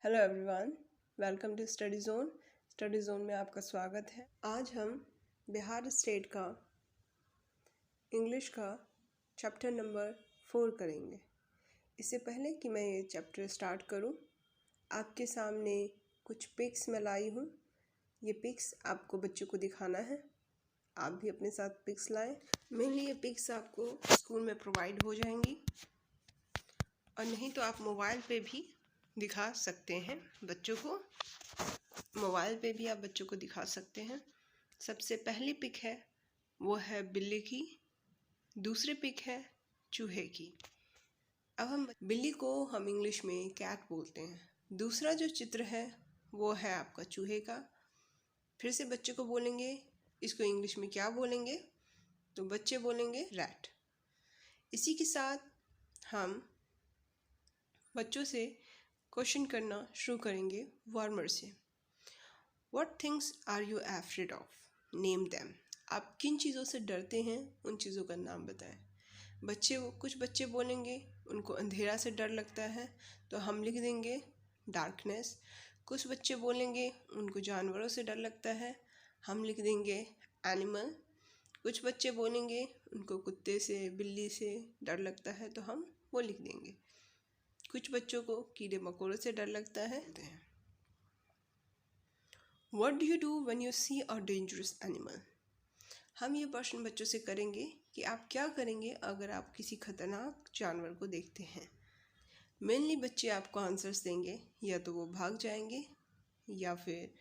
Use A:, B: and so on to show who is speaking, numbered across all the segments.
A: Hello everyone, welcome to study zone. Study zone में आपका स्वागत है। आज हम बिहार स्टेट का इंग्लिश का चैप्टर नंबर 4 करेंगे। इससे पहले कि मैं ये चैप्टर स्टार्ट करूं, आपके सामने कुछ पिक्स मैं लाई हूं। ये पिक्स आपको बच्चों को दिखाना है। आप भी अपने साथ पिक्स लाएं। मेनली ये पिक्स आपको स्कूल में प्रोवाइड हो जाएंगी, और नहीं तो आप मोबाइल पे भी दिखा सकते हैं बच्चों को। मोबाइल पे भी आप बच्चों को दिखा सकते हैं। सबसे पहली पिक है वो है बिल्ली की, दूसरी पिक है चूहे की। अब हम बिल्ली को हम इंग्लिश में कैट बोलते हैं। दूसरा जो चित्र है वो है आपका चूहे का। फिर से बच्चों को बोलेंगे इसको इंग्लिश में क्या बोलेंगे, तो बच्चे बोलेंगे रैट। इसी के साथ हम बच्चों से क्वेश्चन करना शुरू करेंगे वार्मर से। What things are you afraid of? Name them. आप किन चीज़ों से डरते हैं, उन चीज़ों का नाम बताएं। कुछ बच्चे बोलेंगे उनको अंधेरा से डर लगता है, तो हम लिख देंगे डार्कनेस। कुछ बच्चे बोलेंगे उनको जानवरों से डर लगता है, हम लिख देंगे एनिमल। कुछ बच्चे बोलेंगे उनको कुत्ते से बिल्ली से डर लगता है, तो हम वो लिख देंगे। कुछ बच्चों को कीड़े मकोड़ों से डर लगता है। What do you do when you see a dangerous animal? हम ये प्रश्न बच्चों से करेंगे कि आप क्या करेंगे अगर आप किसी खतरनाक जानवर को देखते हैं। मेनली बच्चे आपको आंसर्स देंगे, या तो वो भाग जाएंगे, या फिर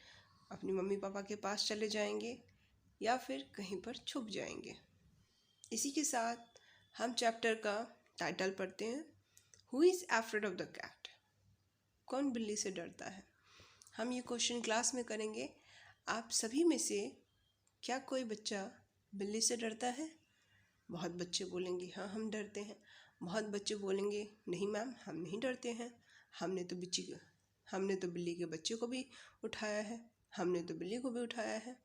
A: अपनी मम्मी पापा के पास चले जाएंगे, या फिर कहीं पर छुप जाएंगे। इसी के साथ हम चैप्टर का टाइटल पढ़ते हैं, who is afraid of the cat? कौन बिल्ली से डरता है? हम ये क्वेश्चन क्लास में करेंगे। आप सभी में से क्या कोई बच्चा बिल्ली से डरता है? बहुत बच्चे बोलेंगे हाँ हम डरते हैं। बहुत बच्चे बोलेंगे नहीं मैम हम नहीं डरते हैं, हमने तो बिल्ली के बच्चे को भी उठाया है, हमने तो बिल्ली को भी उठाया है।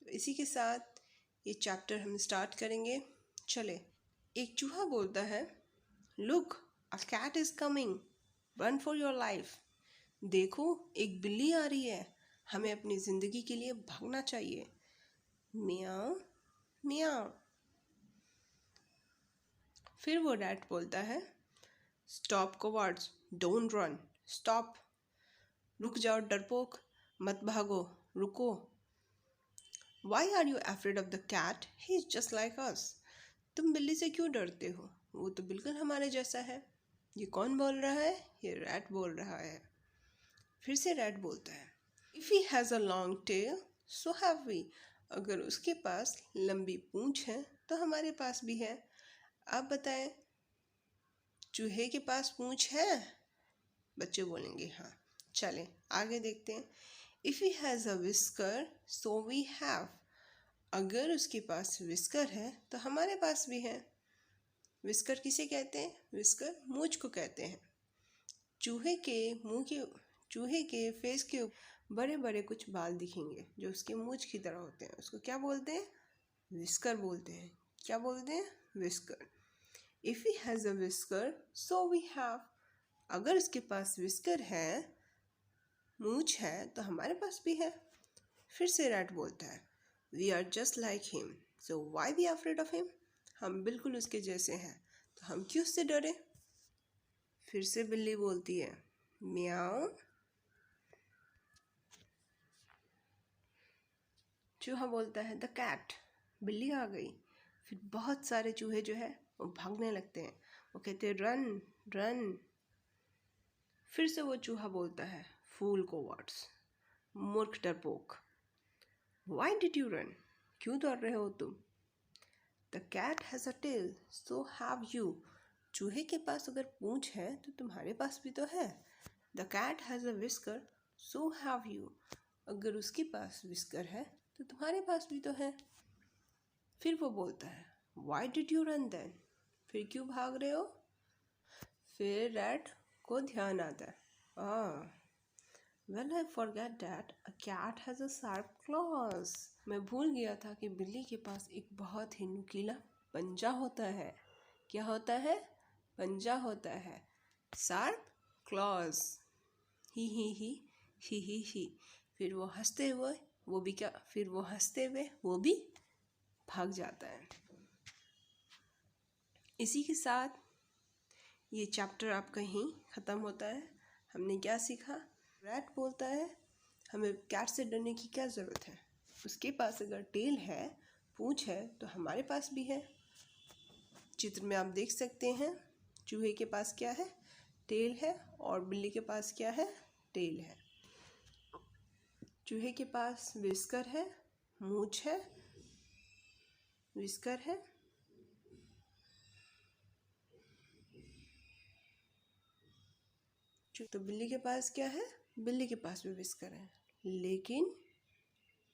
A: इसी के साथ ये चैप्टर हम स्टार्ट करेंगे। चले। एक चूहा बोलता है, look a cat is coming, run for your life. देखो एक बिल्ली आ रही है, हमें अपनी ज़िंदगी के लिए भागना चाहिए। मियाओ मियाओ। फिर वो रैट बोलता है, stop cowards, don't run, stop. रुक जाओ डरपोक, मत भागो, रुको। Why are you afraid of the cat, he is just like us. तुम बिल्ली से क्यों डरते हो, वो तो बिल्कुल हमारे जैसा है। ये कौन बोल रहा है? ये रैट बोल रहा है। फिर से रैट बोलता है, if he has a long tail so have we. अगर उसके पास लंबी पूंछ है तो हमारे पास भी है। आप बताएं, चूहे के पास पूंछ है? बच्चे बोलेंगे हाँ। चलें आगे देखते हैं। If he has a whisker so we have. अगर उसके पास विस्कर है तो हमारे पास भी है। विस्कर किसे कहते हैं? विस्कर मूंछ को कहते हैं। चूहे के फेस के बड़े बड़े कुछ बाल दिखेंगे जो उसके मूंछ की तरह होते हैं, उसको क्या बोलते हैं? विस्कर बोलते हैं। क्या बोलते हैं? Whisker. If he has a whisker so we have. अगर उसके पास विस्कर है, मूंछ है, तो हमारे पास भी है। फिर से रैट बोलता है, we are just like him so why we are afraid of him. हम बिल्कुल उसके जैसे हैं, तो हम क्यों उससे डरे? फिर से बिल्ली बोलती है, मियाओ। चूहा बोलता है, द कैट, बिल्ली आ गई। फिर बहुत सारे चूहे जो है वो भागने लगते हैं, वो कहते हैं रन रन। फिर से वो चूहा बोलता है, फूल को वर्ड्स, मूर्ख डरपोक, वाई डिड यू रन, क्यों दौड़ रहे हो तुम? The cat has a tail so have you. चूहे के पास अगर पूंछ है तो तुम्हारे पास भी तो है। The cat has a whisker so have you. अगर उसके पास विस्कर है तो तुम्हारे पास भी तो है। फिर वो बोलता है, why did you run then, फिर क्यों भाग रहे हो? फिर रैट को ध्यान आता है, well I forget that a cat has a sharp claws. मैं भूल गया था कि बिल्ली के पास एक बहुत ही नुकीला पंजा होता है। क्या होता है? पंजा होता है, शार्प क्लॉज। ही। फिर वो हंसते हुए वो भी भाग जाता है। इसी के साथ ये चैप्टर आपका यहीं ख़त्म होता है। हमने क्या सीखा? रैट बोलता है हमें कैट से डरने की क्या ज़रूरत है, उसके पास अगर टेल है, पूंछ है, तो हमारे पास भी है। चित्र में आप देख सकते हैं चूहे के पास क्या है? टेल है। और बिल्ली के पास क्या है? टेल है। चूहे के पास विस्कर है, मूंछ है, विस्कर है। तो बिल्ली के पास क्या है? बिल्ली के पास भी विस्कर है। लेकिन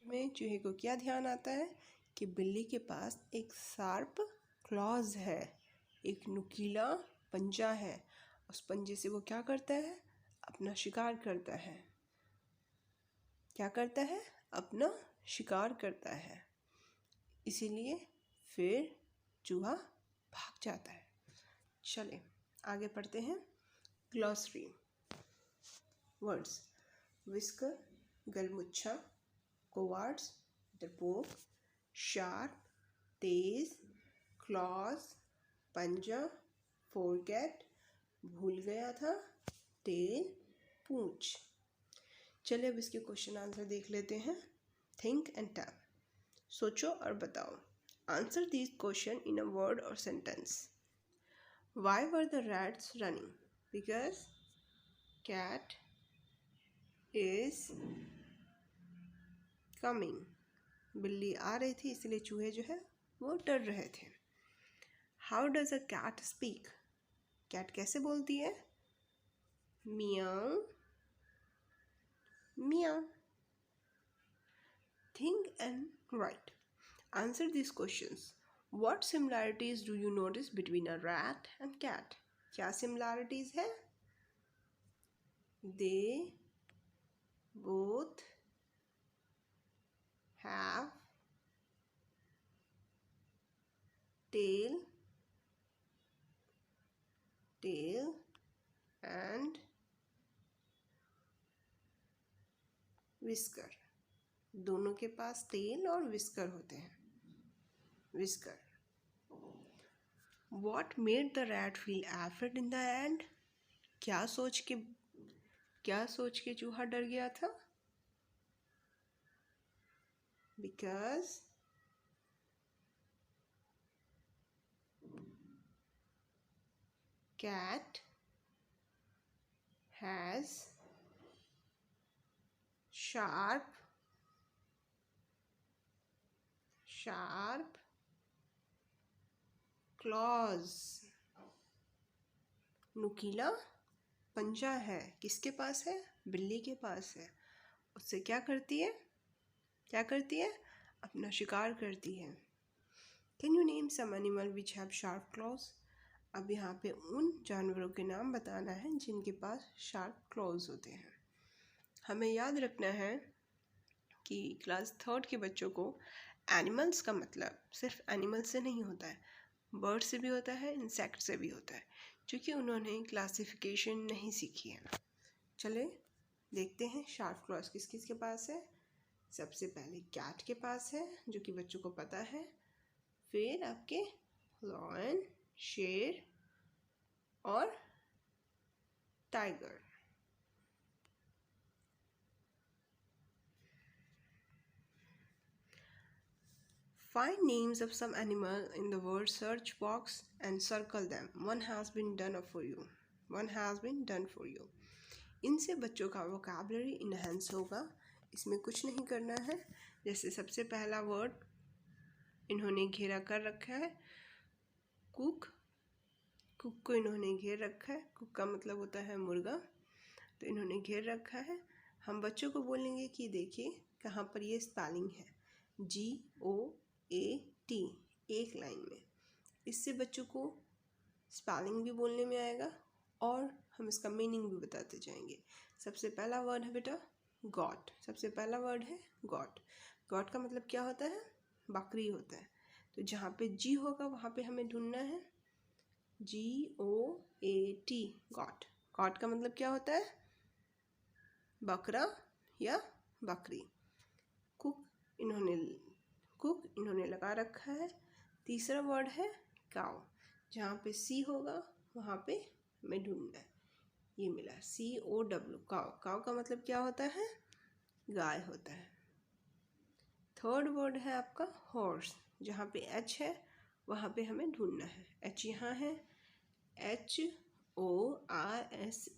A: में चूहे को क्या ध्यान आता है कि बिल्ली के पास एक शार्प क्लॉज है, एक नुकीला पंजा है। उस पंजे से वो क्या करता है? अपना शिकार करता है। क्या करता है? अपना शिकार करता है। इसीलिए फिर चूहा भाग जाता है। चले आगे पढ़ते हैं। ग्लॉसरी वर्ड्स: विस्कर, गलमुच्छा, कोवार्ड्स, डरपोक, शार्प, तेज, क्लॉज, पंजा, फोरगेट, भूल गया था, टेल, पूंछ। चलिए अब इसके क्वेश्चन आंसर देख लेते हैं। थिंक एंड टेल, सोचो और बताओ। Answer this question in a word or sentence. Why were the rats running? Because cat is coming. बिल्ली आ रही थी, इसलिए चूहे जो है वो डर रहे थे। How does a cat speak? Cat कैसे बोलती है? मियाऊ मियाऊ। Think and write. Answer these questions. What similarities do you notice between a rat and cat? क्या similarities है? They both have tail and whisker. दोनों के पास टेल और विस्कर होते हैं। Whisker. What made the rat feel afraid in the end? क्या सोच के चूहा डर गया था? Because cat has sharp claws. नुकीला पंजा है। किसके पास है? बिल्ली के पास है। उससे क्या करती है? अपना शिकार करती है। Can you name some animal which have sharp claws? अब यहाँ पे उन जानवरों के नाम बताना है जिनके पास शार्प क्लॉज होते हैं। हमें याद रखना है कि क्लास 3 के बच्चों को एनिमल्स का मतलब सिर्फ एनिमल से नहीं होता है, बर्ड से भी होता है, इंसेक्ट से भी होता है, क्योंकि उन्होंने क्लासिफिकेशन नहीं सीखी है। चले देखते हैं शार्प क्लॉज किस किस के पास है। सबसे पहले कैट के पास है, जो कि बच्चों को पता है। फिर आपके लॉयन, शेर और tiger. Find names of some animal in the word search box and circle them. One has been done for you. इनसे बच्चों का वोकैबुलरी इन्हेंस होगा। इसमें कुछ नहीं करना है। जैसे सबसे पहला वर्ड इन्होंने घेरा कर रखा है, कुक। कुक को इन्होंने घेर रखा है। कुक का मतलब होता है मुर्गा, तो इन्होंने घेर रखा है। हम बच्चों को बोलेंगे कि देखिए कहाँ पर ये स्पेलिंग है, GOAT, एक लाइन में। इससे बच्चों को स्पेलिंग भी बोलने में आएगा और हम इसका मीनिंग भी बताते जाएंगे। सबसे पहला वर्ड है बेटा गॉट। सबसे पहला वर्ड है गॉट। गॉट का मतलब क्या होता है? बकरी होता है। तो जहाँ पे जी होगा वहाँ पे हमें ढूंढना है GOAT, गॉट। गॉट का मतलब क्या होता है? बकरा या बकरी। कुक इन्होंने लगा रखा है। तीसरा वर्ड है काउ, जहाँ पे सी होगा वहाँ पे हमें ढूंढना है। ये मिला COW, काउ। काउ का मतलब क्या होता है? गाय होता है। थर्ड वर्ड है आपका हॉर्स, जहाँ पे H है वहाँ पे हमें ढूंढना है। H यहाँ है, HORSE,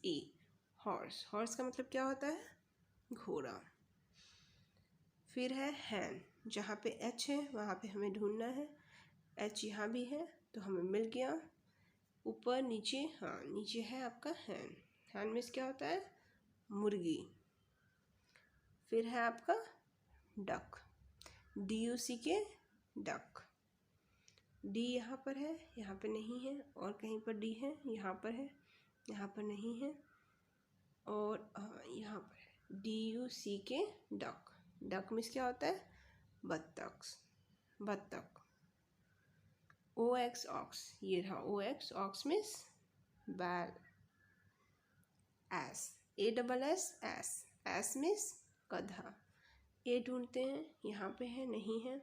A: हॉर्स। हॉर्स का मतलब क्या होता है? घोड़ा। फिर है हैन, जहाँ पे H है वहाँ पे हमें ढूंढना है। H यहाँ भी है तो हमें मिल गया। ऊपर नीचे, हाँ नीचे है आपका हैन। हैन मीन्स क्या होता है? मुर्गी। फिर है आपका डक, DUCK, डक। D यहाँ पर है, यहाँ पे नहीं है, और कहीं पर D है, यहाँ पर है, यहाँ पर नहीं है, और यहाँ पर है DUCK, डक। डक मीन्स क्या होता है? बत्तख। OX, ऑक्स, ये रहा OX, ऑक्स मीन्स बैल। एस, ASS, एस मीन्स गधा। ए ढूंढते हैं, यहाँ पे है नहीं है,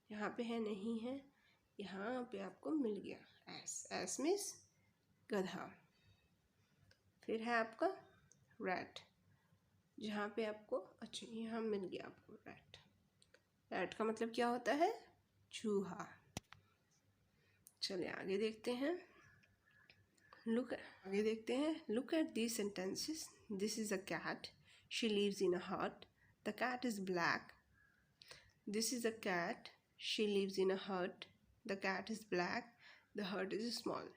A: यहाँ पे है नहीं है, यहाँ पे आपको मिल गया एस मीन्स गधा। फिर है आपका रैट, जहाँ पे आपको, अच्छा यहाँ मिल गया आपको रैट। रैट का मतलब क्या होता है? चूहा। चलिए आगे देखते हैं। Look at these sentences. This is a cat, she lives in a hut, the cat is black. This is a cat, she lives in a hut, the cat is black, the hut is small.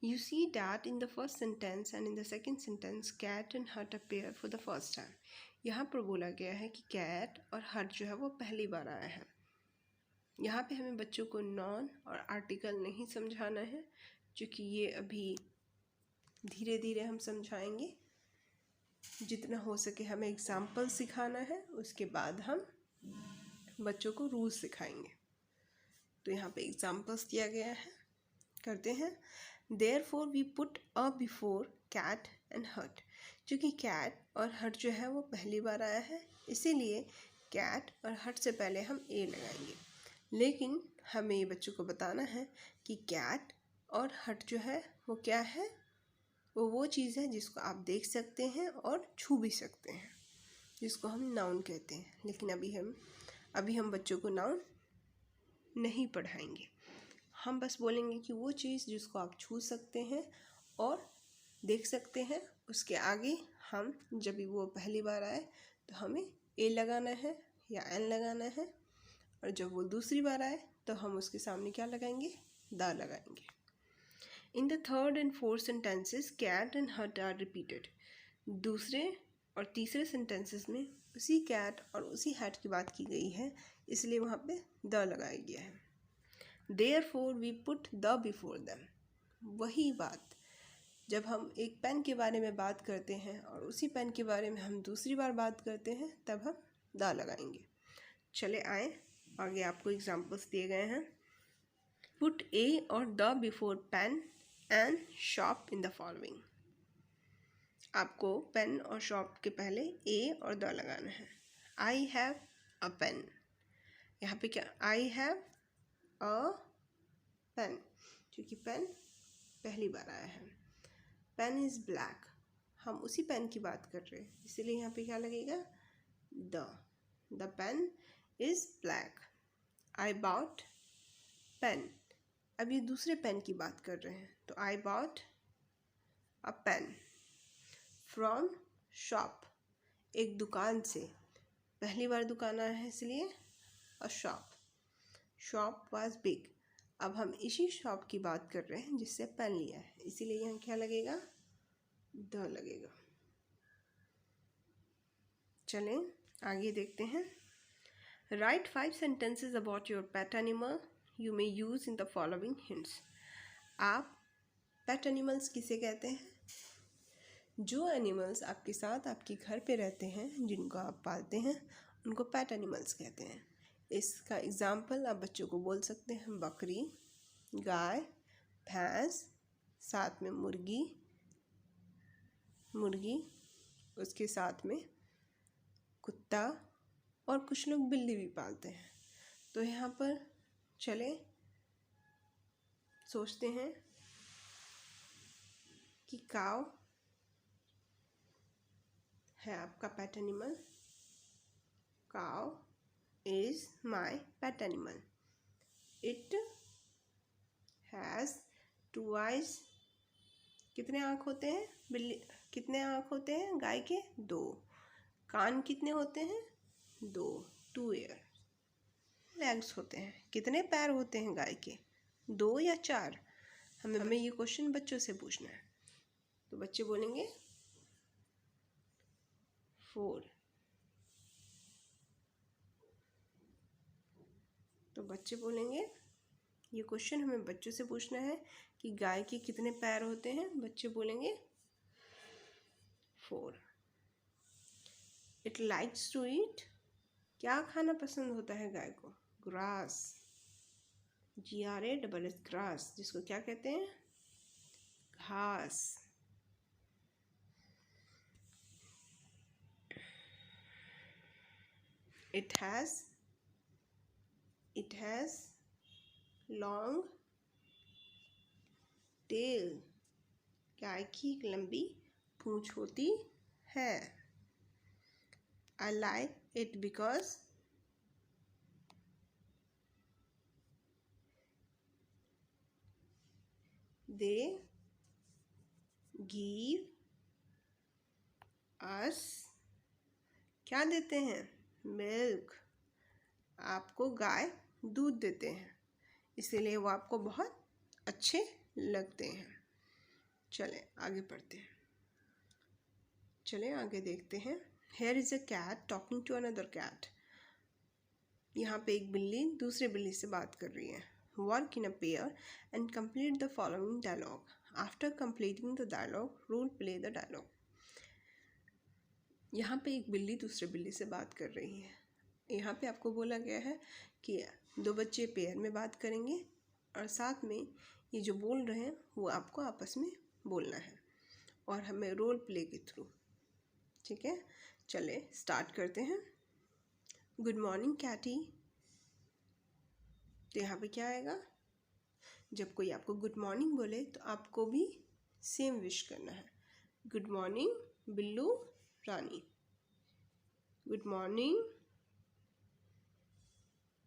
A: You see that in the first sentence and in the second sentence cat and hut appear for the first time. यहाँ पर बोला गया है कि cat और hut जो है वो पहली बार आया है। यहाँ पे हमें बच्चों को नॉन और आर्टिकल नहीं समझाना है, क्योंकि ये अभी धीरे धीरे हम समझाएंगे। जितना हो सके हमें एग्जाम्पल सिखाना है, उसके बाद हम बच्चों को रूल्स सिखाएंगे। तो यहाँ पे एग्जाम्पल्स दिया गया है, करते हैं। Therefore we put a before cat and hut। क्योंकि cat और hut जो है वो पहली बार आया है, इसीलिए cat और hut से पहले हम A लगाएंगे। लेकिन हमें ये बच्चों को बताना है कि cat और hut जो है वो क्या है? वो चीज़ है जिसको आप देख सकते हैं और छू भी सकते हैं, जिसको हम नाउन कहते हैं। लेकिन अभी हम बच्चों को नाउन नहीं पढ़ाएंगे। हम बस बोलेंगे कि वो चीज़ जिसको आप छू सकते हैं और देख सकते हैं, उसके आगे हम जब भी वो पहली बार आए तो हमें ए लगाना है या एन लगाना है, और जब वो दूसरी बार आए तो हम उसके सामने क्या लगाएंगे? दा लगाएंगे। In the third and fourth sentences cat and hut are repeated. दूसरे और तीसरे सेंटेंसेस में उसी कैट और उसी हट की बात की गई है, इसलिए वहाँ पे द लगाया गया है। Therefore we put the before them। वही बात जब हम एक पेन के बारे में बात करते हैं और उसी पेन के बारे में हम दूसरी बार बात करते हैं, तब हम द लगाएंगे। चले आए आगे, आपको एग्जाम्पल्स दिए गए हैं। पुट ए और the before pen and shop in the following. आपको पेन और शॉप के पहले ए और द लगाना है। आई हैव अ पेन, यहाँ पे क्या? आई हैव अ पेन, क्योंकि पेन पहली बार आया है। पेन इज़ ब्लैक, हम उसी पेन की बात कर रहे हैं, इसीलिए यहाँ पे क्या लगेगा? The pen is black. I bought pen, अब ये दूसरे पेन की बात कर रहे हैं, तो I bought a pen from shop, एक दुकान से, पहली बार दुकान आया है इसलिए a shop. Shop was big, अब हम इसी शॉप की बात कर रहे हैं जिससे पेन लिया है, इसीलिए यहाँ क्या लगेगा? द लगेगा। चलें आगे देखते हैं। Right 5 sentences about your pet animal you may use in the following hints। आप पेट एनिमल्स किसे कहते हैं? जो एनिमल्स आपके साथ आपके घर पे रहते हैं, जिनको आप पालते हैं, उनको पेट एनिमल्स कहते हैं। इसका एग्जाम्पल आप बच्चों को बोल सकते हैं बकरी, गाय, भैंस, साथ में मुर्गी, उसके साथ में कुत्ता और कुछ लोग बिल्ली भी पालते हैं। तो यहाँ पर चले सोचते हैं कि काव है आपका पेट एनिमल। काव is my pet animal. It has 2 eyes। कितने आँख होते हैं बिल्ली, कितने आँख होते हैं गाय के? 2। कान कितने होते हैं? 2, 2 ear। लेग्स होते हैं, कितने पैर होते हैं गाय के? 2 या 4? हमें ये क्वेश्चन बच्चों से पूछना है। तो बच्चे बोलेंगे 4। तो बच्चे बोलेंगे, ये क्वेश्चन हमें बच्चों से पूछना है कि गाय के कितने पैर होते हैं। बच्चे बोलेंगे 4। It likes to eat. क्या खाना पसंद होता है गाय को? ग्रास। GRASS, ग्रास, जिसको क्या कहते हैं? घास। It has long tail। गाय की एक लंबी पूंछ होती है। I like it because they give us। क्या देते हैं? मिल्क। आपको गाय दूध देते हैं, इसीलिए वो आपको बहुत अच्छे लगते हैं। चलें आगे पढ़ते हैं। चलें आगे देखते हैं। Here is a cat talking to another cat। यहाँ पे एक बिल्ली दूसरे बिल्ली से बात कर रही है। Work in a pair and complete the following dialogue। After completing the dialogue, role play the dialogue। यहाँ पे एक बिल्ली दूसरे बिल्ली से बात कर रही है। यहाँ पे आपको बोला गया है कि 2 बच्चे पेयर में बात करेंगे और साथ में ये जो बोल रहे हैं वो आपको आपस में बोलना है और हमें रोल प्ले के थ्रू। ठीक है, चले स्टार्ट करते हैं। Good morning Katie. तो यहाँ पे क्या आएगा? जब कोई आपको गुड मॉर्निंग बोले तो आपको भी सेम विश करना है। गुड मॉर्निंग बिल्लू रानी। गुड मॉर्निंग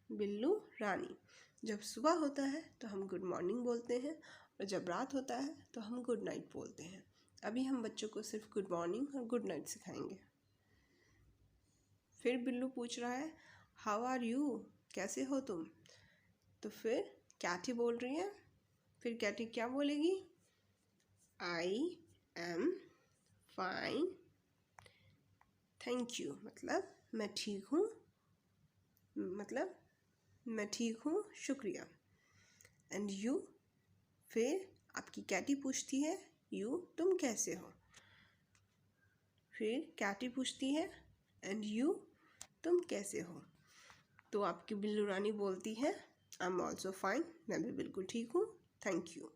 A: बिल्लू रानी। जब सुबह होता है तो हम गुड मॉर्निंग बोलते हैं और जब रात होता है तो हम गुड नाइट बोलते हैं। अभी हम बच्चों को सिर्फ गुड मॉर्निंग और गुड नाइट सिखाएंगे। फिर बिल्लू पूछ रहा है हाउ आर यू, कैसे हो तुम? तो फिर कैटी बोल रही है। फिर कैटी क्या बोलेगी? I am fine thank you. मतलब मैं ठीक हूँ, मतलब मैं ठीक हूँ, शुक्रिया। एंड यू, फिर आपकी कैटी पूछती है यू, तुम कैसे हो? फिर कैटी पूछती है एंड यू, तुम कैसे हो? तो आपकी बिल्लू रानी बोलती है आई एम ऑल्सो फाइन, मैं भी बिल्कुल ठीक हूँ, thank you.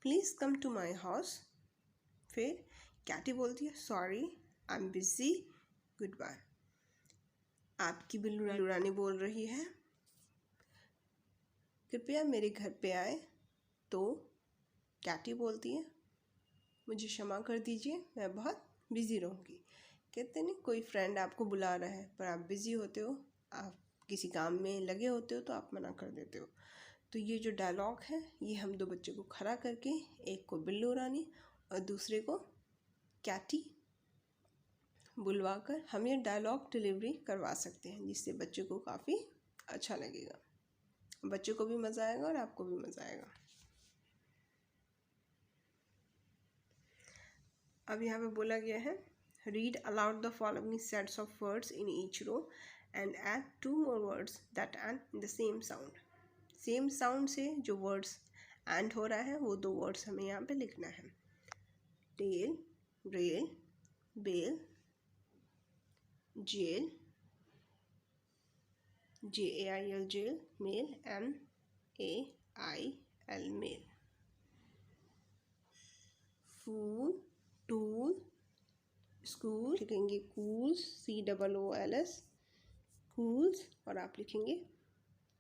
A: Please come to my house. फिर कैटी बोलती है sorry I am busy, good bye. आपकी बिल्लू रानी बोल रही है कृपया मेरे घर पे आए। तो कैटी बोलती है मुझे क्षमा कर दीजिए, मैं बहुत बिज़ी रहूँगी। कहते नहीं कोई फ्रेंड आपको बुला रहा है पर आप बिज़ी होते हो, आप किसी काम में लगे होते हो तो आप मना कर देते हो। तो ये जो डायलॉग है ये हम 2 बच्चों को खड़ा करके, एक को बिल्लू रानी और दूसरे को कैटी बुलवा कर हम ये डायलॉग डिलीवरी करवा सकते हैं, जिससे बच्चों को काफ़ी अच्छा लगेगा। बच्चों को भी मज़ा आएगा और आपको भी मज़ा आएगा। अब यहाँ पे बोला गया है read aloud the following sets of words in each row and add 2 more words that end the same sound. Same sound से जो वर्ड्स एंड हो रहा है वो 2 वर्ड्स हमें यहाँ पे लिखना है। Tell, rail, bell, jail, JAIL jail, mail, MAIL mail. Fool, tool, school लिखेंगे कूल्स, COOLS, कूल्स, और आप लिखेंगे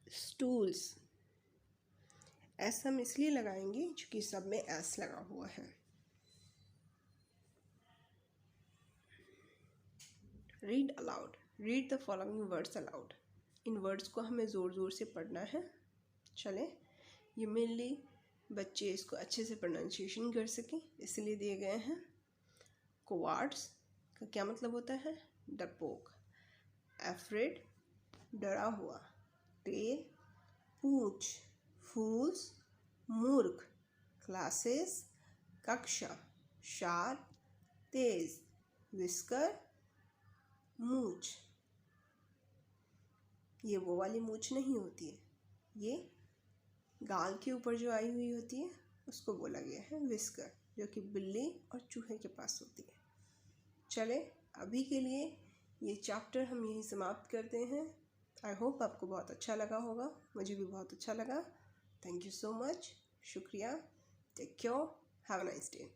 A: स्टूल्स। एस हम इसलिए लगाएंगे क्योंकि सब में एस लगा हुआ है। Read allowed, read the following words allowed. In words को हमें ज़ोर ज़ोर से पढ़ना है। चलें, ये मेनली बच्चे इसको अच्छे से प्रोनाउंसिएशन कर सकें इसलिए दिए गए हैं। कोवार्ड्स का क्या मतलब होता है? डरपोक। एफ्रेड, डरा हुआ। टेल, पूंछ। फूल्स, मूर्ख। क्लासेस, कक्षा। शार्प, तेज। विस्कर, मूछ। ये वो वाली मूछ नहीं होती है, ये गाल के ऊपर जो आई हुई होती है उसको बोला गया है विस्कर, जो कि बिल्ली और चूहे के पास होती है। चले, अभी के लिए ये चैप्टर हम यहीं समाप्त करते हैं। आई होप आपको बहुत अच्छा लगा होगा, मुझे भी बहुत अच्छा लगा। थैंक यू सो मच, शुक्रिया। Take care, have a nice day.